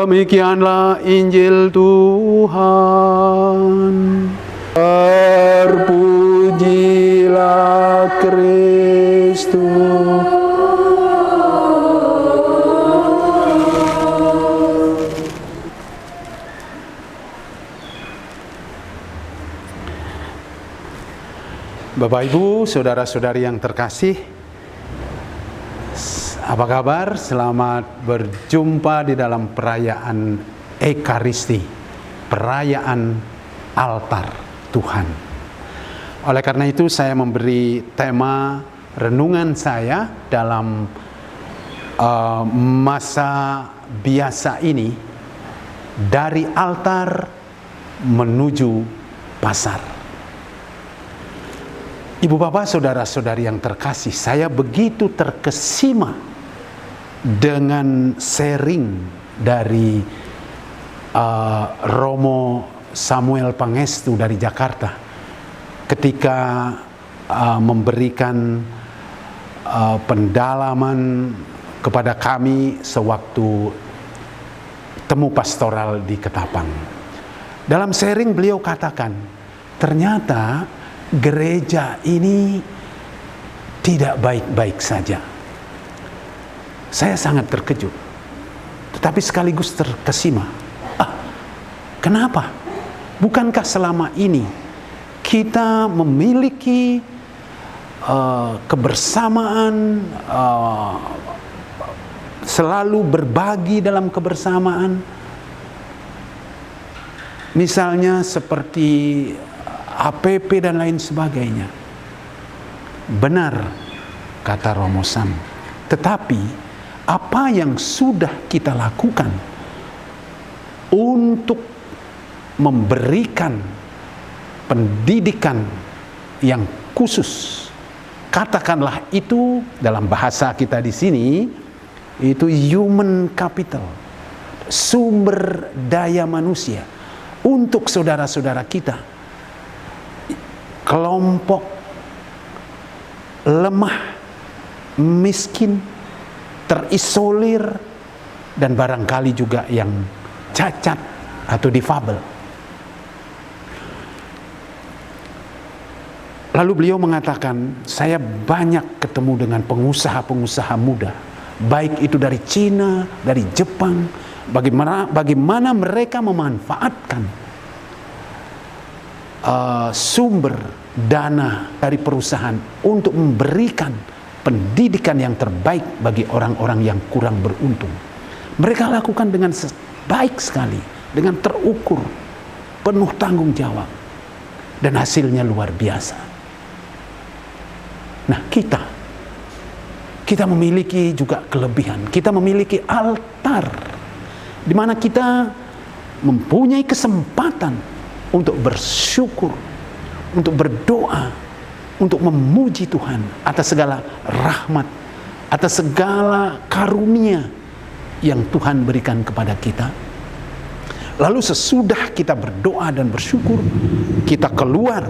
Demikianlah Injil Tuhan. Terpujilah Kristus. Bapak Ibu, saudara-saudari yang terkasih, apa kabar? Selamat berjumpa di dalam perayaan Ekaristi, perayaan altar Tuhan. Oleh karena itu saya memberi tema renungan saya dalam masa biasa ini, dari altar menuju pasar. Ibu bapak saudara-saudari yang terkasih, saya begitu terkesima dengan sharing dari Romo Samuel Pangestu dari Jakarta ketika memberikan pendalaman kepada kami sewaktu temu pastoral di Ketapang. Dalam sharing beliau katakan, ternyata gereja ini tidak baik-baik saja. Saya sangat terkejut, tetapi sekaligus terkesima. Kenapa? Bukankah selama ini kita memiliki kebersamaan, selalu berbagi dalam kebersamaan? Misalnya seperti APP dan lain sebagainya. Benar kata Romo Sam. Tetapi apa yang sudah kita lakukan untuk memberikan pendidikan yang khusus, katakanlah itu dalam bahasa kita di sini itu human capital, sumber daya manusia untuk saudara-saudara kita, kelompok lemah, miskin, terisolir, dan barangkali juga yang cacat atau difabel. Lalu beliau mengatakan, saya banyak ketemu dengan pengusaha-pengusaha muda, baik itu dari Cina, dari Jepang, bagaimana mereka memanfaatkan sumber dana dari perusahaan untuk memberikan pendidikan yang terbaik bagi orang-orang yang kurang beruntung. Mereka lakukan dengan baik sekali, dengan terukur, penuh tanggung jawab, dan hasilnya luar biasa. Nah, kita memiliki juga kelebihan. Kita memiliki altar di mana kita mempunyai kesempatan untuk bersyukur, untuk berdoa, untuk memuji Tuhan atas segala rahmat, atas segala karunia yang Tuhan berikan kepada kita. Lalu sesudah kita berdoa dan bersyukur, kita keluar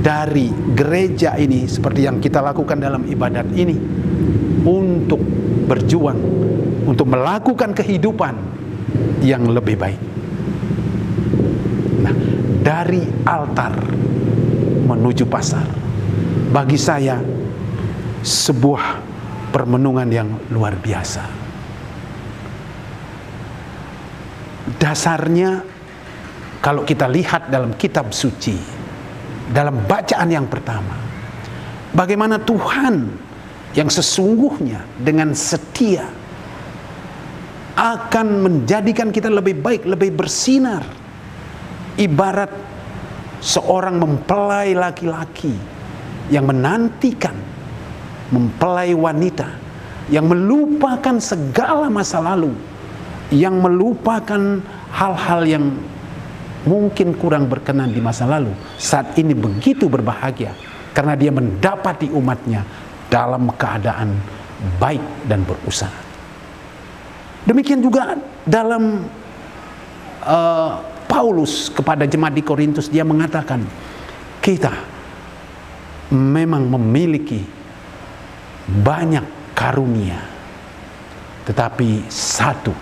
dari gereja ini seperti yang kita lakukan dalam ibadat ini, untuk berjuang, untuk melakukan kehidupan yang lebih baik. Nah, dari altar menuju pasar, bagi saya sebuah permenungan yang luar biasa. Dasarnya kalau kita lihat dalam kitab suci, dalam bacaan yang pertama, bagaimana Tuhan yang sesungguhnya dengan setia akan menjadikan kita lebih baik, lebih bersinar. Ibarat seorang mempelai laki-laki yang menantikan mempelai wanita yang melupakan segala masa lalu, yang melupakan hal-hal yang mungkin kurang berkenan di masa lalu, saat ini begitu berbahagia karena dia mendapati umatnya dalam keadaan baik dan berusaha. Demikian juga dalam Paulus kepada jemaat di Korintus, dia mengatakan kita memang memiliki banyak karunia, tetapi satu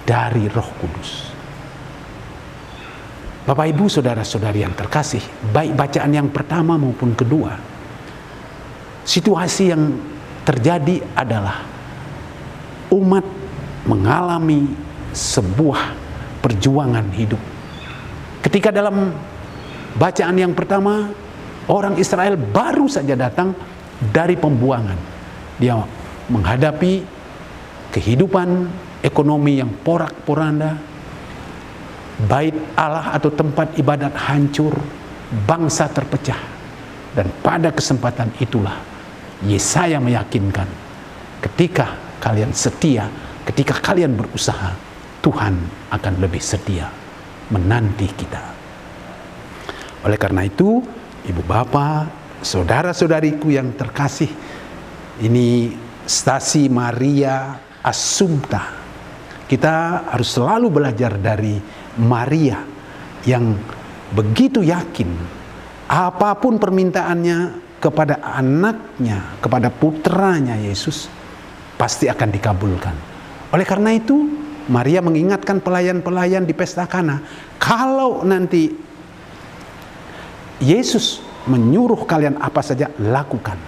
dari Roh Kudus. Bapak Ibu saudara-saudari yang terkasih, baik bacaan yang pertama maupun kedua, situasi yang terjadi adalah umat mengalami sebuah perjuangan hidup. Ketika dalam bacaan yang pertama, orang Israel baru saja datang dari pembuangan. Dia menghadapi kehidupan ekonomi yang porak-poranda, bait Allah atau tempat ibadat hancur, bangsa terpecah. Dan pada kesempatan itulah Yesaya meyakinkan, ketika kalian setia, ketika kalian berusaha, Tuhan akan lebih setia menanti kita. Oleh karena itu, ibu bapak, saudara-saudariku yang terkasih, ini stasi Maria Assumpta. Kita harus selalu belajar dari Maria yang begitu yakin apapun permintaannya kepada anaknya, kepada putranya Yesus, pasti akan dikabulkan. Oleh karena itu, Maria mengingatkan pelayan-pelayan di pesta Kana, kalau nanti Yesus menyuruh kalian apa saja, lakukan.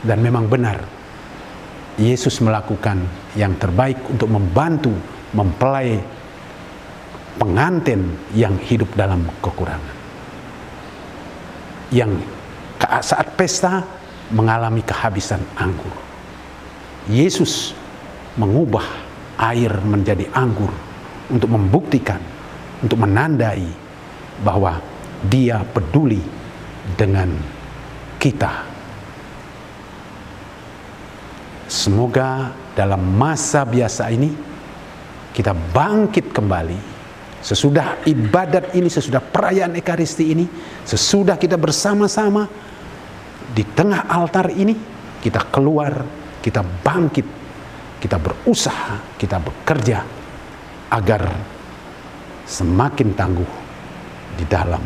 Dan memang benar, Yesus melakukan yang terbaik untuk membantu mempelai pengantin yang hidup dalam kekurangan, yang saat pesta mengalami kehabisan anggur. Yesus mengubah air menjadi anggur untuk membuktikan, untuk menandai bahwa Dia peduli dengan kita. Semoga dalam masa biasa ini kita bangkit kembali. Sesudah ibadat ini, sesudah perayaan Ekaristi ini, sesudah kita bersama-sama di tengah altar ini, kita keluar, kita bangkit, kita berusaha, kita bekerja agar semakin tangguh di dalam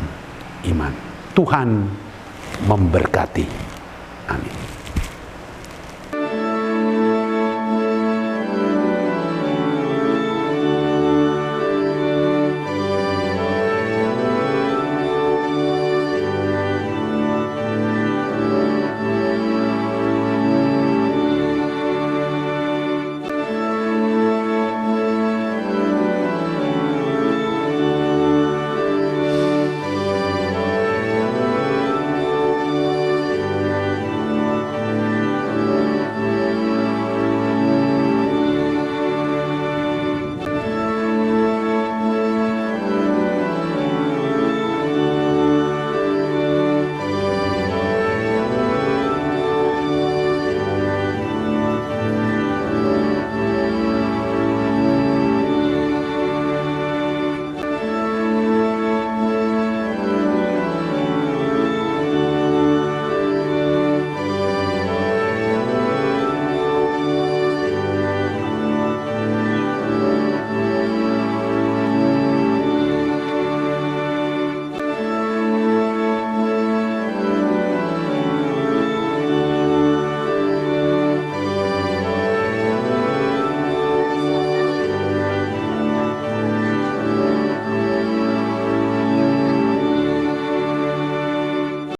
iman. Tuhan memberkati. Amin.